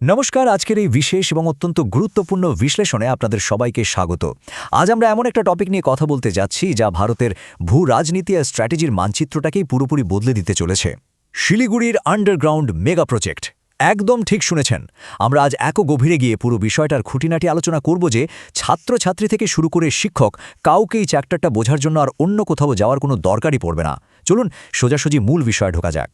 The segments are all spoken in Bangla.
নমস্কার, আজকের এই বিশেষ এবং অত্যন্ত গুরুত্বপূর্ণ বিশ্লেষণে আপনাদের সবাইকে স্বাগত। আজ আমরা এমন একটা টপিক নিয়ে কথা বলতে যাচ্ছি যা ভারতের ভূ রাজনীতি আর স্ট্র্যাটেজির মানচিত্রটাকেই পুরোপুরি বদলে দিতে চলেছে। শিলিগুড়ির আন্ডারগ্রাউন্ড মেগা প্রজেক্ট। একদম ঠিক শুনেছেন। আমরা আজ গভীরে গিয়ে পুরো বিষয়টার খুঁটিনাটি আলোচনা করব যে ছাত্রছাত্রী থেকে শুরু করে শিক্ষক কাউকেই চ্যাপ্টারটা বোঝার জন্য আর অন্য কোথাও যাওয়ার কোনো দরকারই পড়বে না। চলুন সোজাসুজি মূল বিষয়ে ঢোকা যাক।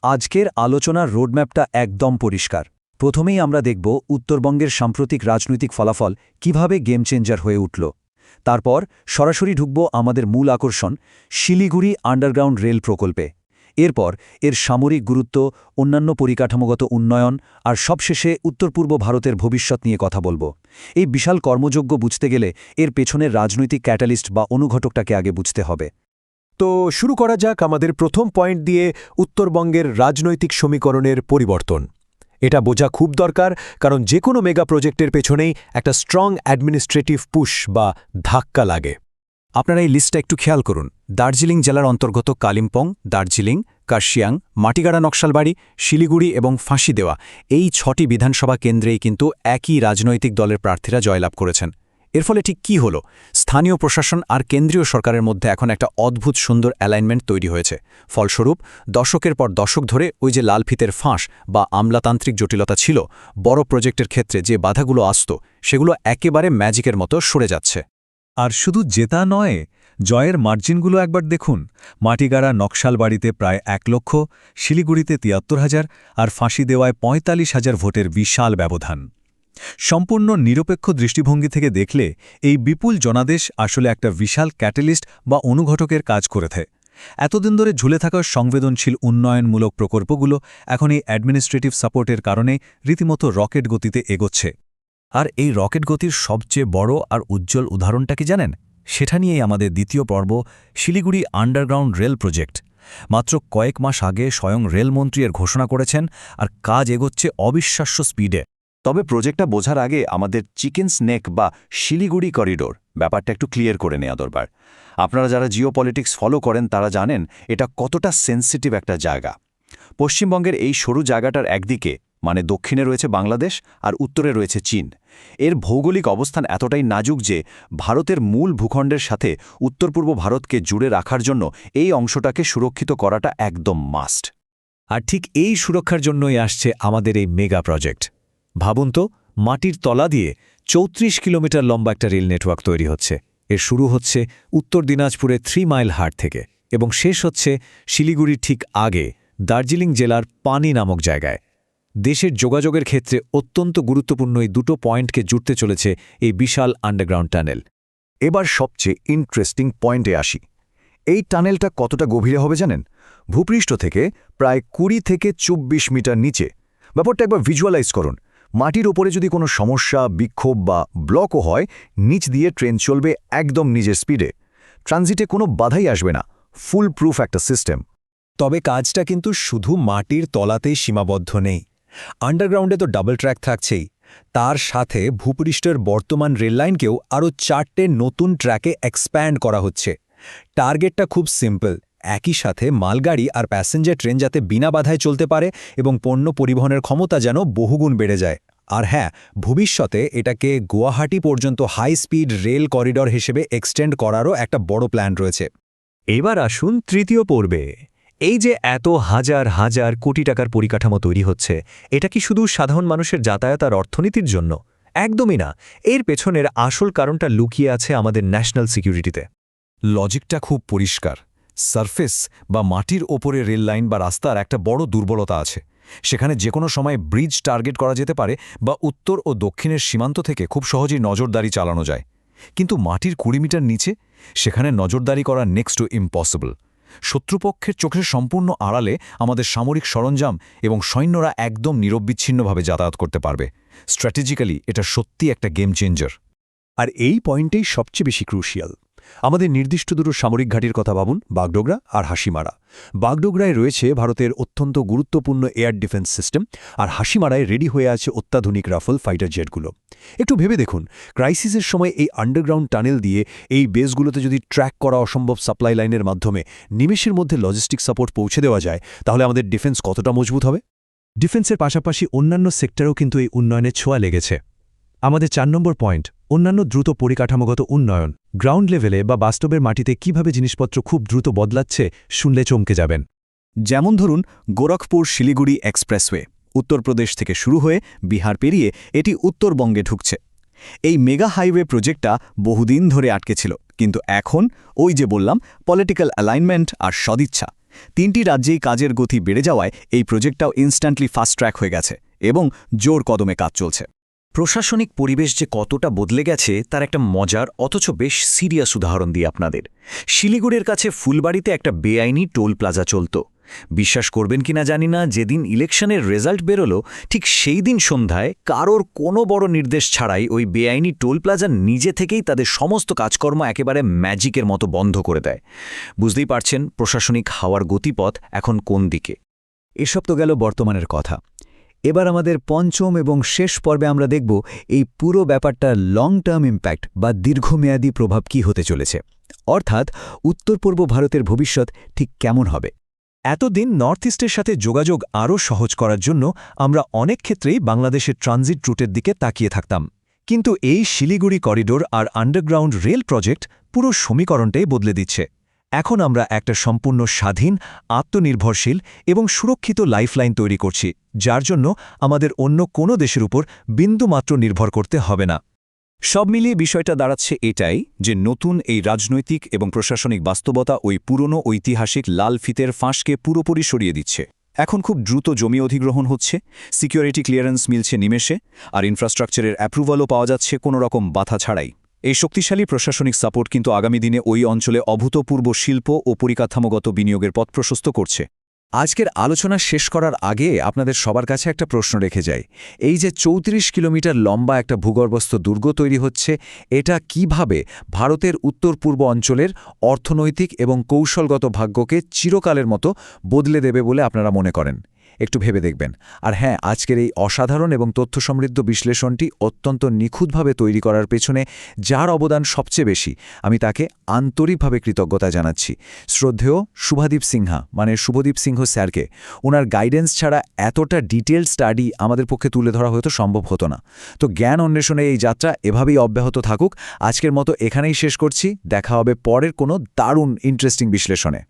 আজকের আলোচনার রোডম্যাপটা একদম পরিষ্কার। প্রথমেই আমরা দেখব উত্তরবঙ্গের সাম্প্রতিক রাজনৈতিক ফলাফল কিভাবে গেম চেঞ্জার হয়ে উঠল। তারপর সরাসরি ঢুকব আমাদের মূল আকর্ষণ শিলিগুড়ি আন্ডারগ্রাউন্ড রেল প্রকল্পে। এরপর এর সামরিক গুরুত্ব, অন্যান্য পরিকাঠামোগত উন্নয়ন আর সবশেষে উত্তর পূর্ব ভারতের ভবিষ্যৎ নিয়ে কথা বলব। এই বিশাল কর্মযজ্ঞ বুঝতে গেলে এর পেছনের রাজনৈতিক ক্যাটালিস্ট বা অনুঘটকটাকে আগে বুঝতে হবে। তো শুরু করা যাক আমাদের প্রথম পয়েন্ট দিয়ে, উত্তরবঙ্গের রাজনৈতিক সমীকরণের পরিবর্তন। এটা বোঝা খুব দরকার, কারণ যে কোনো মেগা প্রজেক্টের পেছনেই একটা স্ট্রং অ্যাডমিনিস্ট্রেটিভ পুশ বা ধাক্কা লাগে। আপনারা এই লিস্টটা একটু খেয়াল করুন। দার্জিলিং জেলার অন্তর্গত কালিম্পং, দার্জিলিং, কার্শিয়াং, মাটিগাড়া নকশালবাড়ি, শিলিগুড়ি এবং ফাঁসি দেওয়া এই 6টি বিধানসভা কেন্দ্রেই কিন্তু একই রাজনৈতিক দলের প্রার্থীরা জয়লাভ করেছেন। এর ফলে ঠিক কী হলো? স্থানীয় প্রশাসন আর কেন্দ্রীয় সরকারের মধ্যে এখন একটা অদ্ভুত সুন্দর অ্যালাইনমেন্ট তৈরি হয়েছে। ফলস্বরূপ দশকের পর দশক ধরে ওই যে লাল ফিতের ফাঁস বা আমলাতান্ত্রিক জটিলতা ছিল, বড় প্রজেক্টের ক্ষেত্রে যে বাধাগুলো আসত সেগুলো একেবারে ম্যাজিকের মতো সরে যাচ্ছে। আর শুধু জেতা নয়, জয়ের মার্জিনগুলো একবার দেখুন। মাটিগাড়া নকশালবাড়িতে প্রায় 1 লক্ষ, শিলিগুড়িতে ৭৩,০০০ আর ফাঁসি দেওয়ায় ৪৫,০০০ ভোটের বিশাল ব্যবধান। সম্পূর্ণ নিরপেক্ষ দৃষ্টিভঙ্গি থেকে দেখলে এই বিপুল জনাদেশ আসলে একটা বিশাল ক্যাটালিস্ট বা অনুঘটকের কাজ করেছে। এতদিন ধরে ঝুলে থাকা সংবেদনশীল উন্নয়নমূলক প্রকল্পগুলো এখন এই অ্যাডমিনিস্ট্রেটিভ সাপোর্টের কারণে রীতিমতো রকেট গতিতে এগোচ্ছে। আর এই রকেট গতির সবচেয়ে বড় আর উজ্জ্বল উদাহরণটা কি জানেন? সেটা নিয়েই আমাদের দ্বিতীয় পর্ব, শিলিগুড়ি আন্ডারগ্রাউন্ড রেল প্রজেক্ট। মাত্র কয়েক মাস আগে স্বয়ং রেলমন্ত্রী এর ঘোষণা করেছেন, আর কাজ এগোচ্ছে অবিশ্বাস্য স্পিডে। তবে প্রজেক্টটা বোঝার আগে আমাদের চিকেন স্নেক বা শিলিগুড়ি করিডোর ব্যাপারটা একটু ক্লিয়ার করে নেওয়া দরকার। আপনারা যারা জিওপলিটিক্স ফলো করেন তারা জানেন এটা কতটা সেন্সিটিভ একটা জায়গা। পশ্চিমবঙ্গের এই সরু জায়গাটার একদিকে মানে দক্ষিণে রয়েছে বাংলাদেশ আর উত্তরে রয়েছে চীন। এর ভৌগোলিক অবস্থান এতটাই নাজুক যে ভারতের মূল ভূখণ্ডের সাথে উত্তর পূর্ব ভারতকে জুড়ে রাখার জন্য এই অংশটাকে সুরক্ষিত করাটা একদম মাস্ট। আর ঠিক এই সুরক্ষার জন্যই আসছে আমাদের এই মেগা প্রজেক্ট। ভাবুন তো, মাটির তলা দিয়ে ৩৪ কিলোমিটার লম্বা একটা রেল নেটওয়ার্ক তৈরি হচ্ছে। এর শুরু হচ্ছে উত্তর দিনাজপুরে 3 মাইল হাট থেকে এবং শেষ হচ্ছে শিলিগুড়ির ঠিক আগে দার্জিলিং জেলার পানি নামক জায়গায়। দেশের যোগাযোগের ক্ষেত্রে অত্যন্ত গুরুত্বপূর্ণ এই দুটো পয়েন্টকে জুড়তে চলেছে এই বিশাল আন্ডারগ্রাউন্ড টানেল। এবার সবচেয়ে ইন্টারেস্টিং পয়েন্টে আসি। এই টানেলটা কতটা গভীরে হবে জানেন? ভূপৃষ্ঠ থেকে প্রায় ২০ থেকে ২৪ মিটার নিচে। ব্যাপারটা একবার ভিজুয়ালাইজ করুন। মাটির ওপরে যদি কোনো সমস্যা, বিক্ষোভ বা ব্লকও হয়, নিচ দিয়ে ট্রেন চলবে একদম নিজের স্পিডে। ট্রানজিটে কোনো বাধাই আসবে না। ফুল প্রুফ একটা সিস্টেম। তবে কাজটা কিন্তু শুধু মাটির তলাতেই সীমাবদ্ধ নেই। আন্ডারগ্রাউন্ডে তো ডাবল ট্র্যাক থাকছেই, তার সাথে ভূপৃষ্ঠের বর্তমান রেললাইনকেও আরও 4টে নতুন ট্র্যাকে এক্সপ্যান্ড করা হচ্ছে। টার্গেটটা খুব সিম্পল, একই সাথে মালগাড়ি আর প্যাসেঞ্জার ট্রেন যাতে বিনা বাধায় চলতে পারে এবং পণ্য পরিবহনের ক্ষমতা যেন বহুগুণ বেড়ে যায়। আর হ্যাঁ, ভবিষ্যতে এটাকে গুয়াহাটি পর্যন্ত হাই স্পিড রেল করিডর হিসেবে এক্সটেন্ড করারও একটা বড় প্ল্যান রয়েছে। এবার আসুন তৃতীয় পর্বে। এই যে এত হাজার হাজার কোটি টাকার পরিকাঠামো তৈরি হচ্ছে, এটা কি শুধু সাধারণ মানুষের যাতায়াত আর অর্থনীতির জন্য? একদমই না। এর পেছনের আসল কারণটা লুকিয়ে আছে আমাদের ন্যাশনাল সিকিউরিটিতে। লজিকটা খুব পরিষ্কার। সারফেস বা মাটির ওপরে রেল লাইন বা রাস্তার একটা বড় দুর্বলতা আছে। সেখানে যে কোনো সময় ব্রিজ টার্গেট করা যেতে পারে বা উত্তর ও দক্ষিণের সীমান্ত থেকে খুব সহজেই নজরদারি চালানো যায়। কিন্তু মাটির ২০ মিটার নিচে সেখানে নজরদারি করা নেক্সট টু ইম্পসিবল। শত্রুপক্ষের চোখের সম্পূর্ণ আড়ালে আমাদের সামরিক সরঞ্জাম এবং সৈন্যরা একদম নিরবিচ্ছিন্নভাবে যাতায়াত করতে পারবে। স্ট্র্যাটেজিক্যালি এটা সত্যি একটা গেম চেঞ্জার। আর এই পয়েন্টেই সবচেয়ে বেশি ক্রুশিয়াল। আমাদের নির্দিষ্ট দুটো সামরিক ঘাঁটির কথা ভাবুন, বাগডোগরা আর হাসিমারা। বাগডোগরায় রয়েছে ভারতের অত্যন্ত গুরুত্বপূর্ণ এয়ার ডিফেন্স সিস্টেম, আর হাসিমারায় রেডি হয়ে আছে অত্যাধুনিক রাফেল ফাইটার জেটগুলো। একটু ভেবে দেখুন, ক্রাইসিসের সময় এই আন্ডারগ্রাউন্ড টানেল দিয়ে এই বেসগুলোতে যদি ট্র্যাক করা অসম্ভব সাপ্লাই লাইনের মাধ্যমে নিমেষের মধ্যে লজিস্টিক সাপোর্ট পৌঁছে দেওয়া যায়, তাহলে আমাদের ডিফেন্স কতটা মজবুত হবে। ডিফেন্সের পাশাপাশি অন্যান্য সেক্টরেও কিন্তু এই উন্নয়নের ছোঁয়া লেগেছে। আমাদের 4 নম্বর পয়েন্ট, অন্যান্য দ্রুত পরিকাঠামোগত উন্নয়ন। গ্রাউন্ড লেভেলে বা বাস্তবের মাটিতে কিভাবে জিনিসপত্র খুব দ্রুত বদলাচ্ছে শুনলে চমকে যাবেন। যেমন ধরুন গোরখপুর শিলিগুড়ি এক্সপ্রেসওয়ে উত্তরপ্রদেশ থেকে শুরু হয়ে বিহার পেরিয়ে এটি উত্তরবঙ্গে ঢুকছে। এই মেগা হাইওয়ে প্রজেক্টটা বহুদিন ধরে আটকে ছিল, কিন্তু এখন ওই যে বললাম পলিটিক্যাল অ্যালাইনমেন্ট আর সদিচ্ছা, 3টি রাজ্যেই কাজের গতি বেড়ে যাওয়ায় এই প্রজেক্টটাও ইনস্ট্যান্টলি ফাস্ট ট্র্যাক হয়ে গেছে এবং জোর কদমে কাজ চলছে। প্রশাসনিক পরিবেশ যে কতটা বদলে গেছে তার একটা মজার অথচ বেশ সিরিয়াস উদাহরণ দিই আপনাদের। শিলিগুড়ির কাছে ফুলবাড়িতে একটা বেআইনি টোল প্লাজা চলত। বিশ্বাস করবেন কিনা জানি না, যেদিন ইলেকশনের রেজাল্ট বেরোলো ঠিক সেই দিন সন্ধ্যায় কারোর কোনো বড় নির্দেশ ছাড়াই ওই বেআইনি টোল প্লাজা নিজে থেকেই তাদের সমস্ত কাজকর্ম একেবারে ম্যাজিকের মতো বন্ধ করে দেয়। বুঝতেই পারছেন প্রশাসনিক হাওয়ার গতিপথ এখন কোন দিকে। এসব তো গেল বর্তমানের কথা। এবার আমাদের পঞ্চম এবং শেষ পর্বে আমরা দেখব এই পুরো ব্যাপারটার লং টার্ম ইম্প্যাক্ট বা দীর্ঘমেয়াদী প্রভাব কী হতে চলেছে, অর্থাৎ উত্তর পূর্ব ভারতের ভবিষ্যৎ ঠিক কেমন হবে। এতদিন নর্থ ইস্টের সাথে যোগাযোগ আরও সহজ করার জন্য আমরা অনেক ক্ষেত্রেই বাংলাদেশের ট্রানজিট রুটের দিকে তাকিয়ে থাকতাম, কিন্তু এই শিলিগুড়ি করিডোর আর আন্ডারগ্রাউন্ড রেল প্রজেক্ট পুরো সমীকরণটাই বদলে দিচ্ছে। এখন আমরা একটা সম্পূর্ণ স্বাধীন, আত্মনির্ভরশীল এবং সুরক্ষিত লাইফলাইন তৈরি করছি, যার জন্য আমাদের অন্য কোনো দেশের উপর বিন্দুমাত্র নির্ভর করতে হবে না। সব মিলিয়ে বিষয়টা দাঁড়াচ্ছে এটাই যে নতুন এই রাজনৈতিক এবং প্রশাসনিক বাস্তবতা ওই পুরনো ঐতিহাসিক লাল ফিতের ফাঁসকে পুরোপুরি সরিয়ে দিচ্ছে। এখন খুব দ্রুত জমি অধিগ্রহণ হচ্ছে, সিকিউরিটি ক্লিয়ারেন্স মিলছে নিমেষে, আর ইনফ্রাস্ট্রাকচারের অ্যাপ্রুভালও পাওয়া যাচ্ছে কোনো রকম বাধা ছাড়াই। এই শক্তিশালী প্রশাসনিক সাপোর্ট কিন্তু আগামী দিনে ওই অঞ্চলে অভূতপূর্ব শিল্প ও পরিকাঠামোগত বিনিয়োগের পথ প্রশস্ত করছে। আজকের আলোচনা শেষ করার আগে আপনাদের সবার কাছে একটা প্রশ্ন রেখে যাই। এই যে 34 কিলোমিটার লম্বা একটা ভূগর্ভস্থ দুর্গ তৈরি হচ্ছে, এটা কিভাবে ভারতের উত্তর পূর্ব অঞ্চলের অর্থনৈতিক এবং কৌশলগত ভাগ্যকে চিরকালের মতো বদলে দেবে বলে আপনারা মনে করেন? একটু ভেবে দেখবেন। আর হ্যাঁ, আজকের এই অসাধারণ এবং তথ্যসমৃদ্ধ বিশ্লেষণটি অত্যন্ত নিখুঁতভাবে তৈরি করার পেছনে যার অবদান সবচেয়ে বেশি, আমি তাকে আন্তরিকভাবে কৃতজ্ঞতা জানাচ্ছি। শ্রদ্ধেয় শুভদীপ সিনহা মানে শুভদীপ সিংহ স্যারকে। ওনার গাইডেন্স ছাড়া এতটা ডিটেল স্টাডি আমাদের পক্ষে তুলে ধরা হয়তো সম্ভব হতো না। তো জ্ঞান অন্বেষণে এই যাত্রা এভাবেই অব্যাহত থাকুক। আজকের মতো এখানেই শেষ করছি। দেখা হবে পরের কোনো দারুণ ইন্টারেস্টিং বিশ্লেষণে।